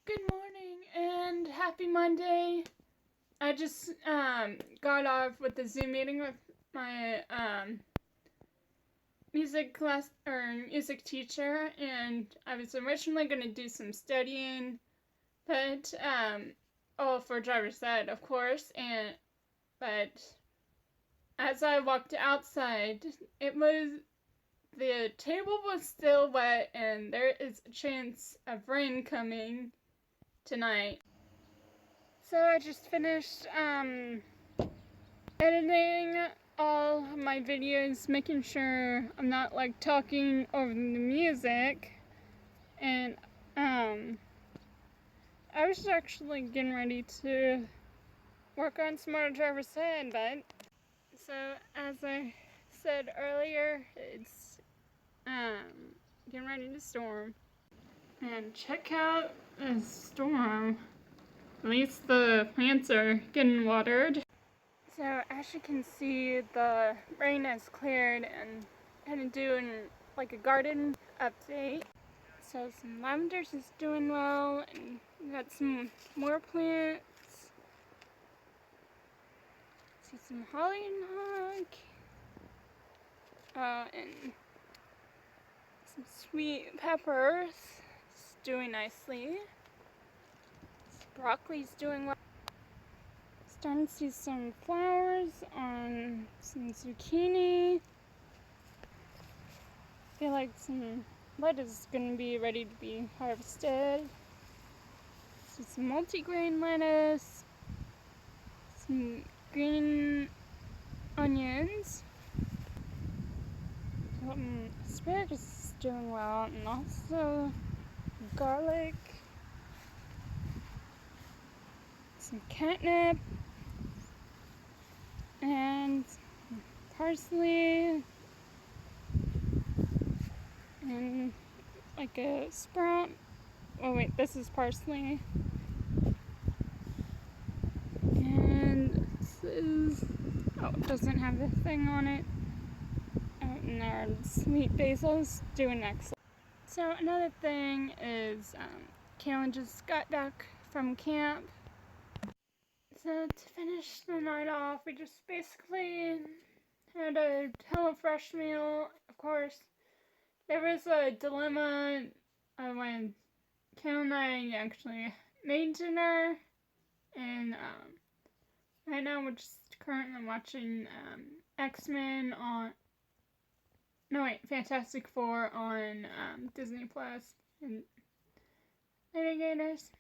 Good morning and happy Monday. I just got off with the Zoom meeting with my music class or music teacher, and I was originally going to do some studying, but for driver's ed, of course, but as I walked outside, the table was still wet and there is a chance of rain coming tonight. So I just finished editing all my videos, making sure I'm not like talking over the music, and I was actually getting ready to work on Smarter Driver's Ed, but so as I said earlier, it's getting ready to storm. And check out the storm. At least the plants are getting watered. So as you can see, the rain has cleared and kind of doing like a garden update. So some lavenders is doing well, and we got some more plants. See some hollyhock, and some sweet peppers. It's doing nicely. Broccoli's doing well. Starting to see some flowers on some zucchini. I feel like some lettuce is going to be ready to be harvested. See some multigrain lettuce, some green onions. Asparagus is doing well, and also garlic, some catnip, and parsley, and like a sprout. Oh wait, this is parsley. And this is, it doesn't have the thing on it. And our sweet basil's doing excellent. So another thing is, Kaylin just got back from camp. So to finish the night off, we just basically had a HelloFresh meal. Of course, there was a dilemma when Kaylin and I actually made dinner, and right now we're just currently watching X-Men on, no wait, Fantastic Four on Disney Plus and Navigators.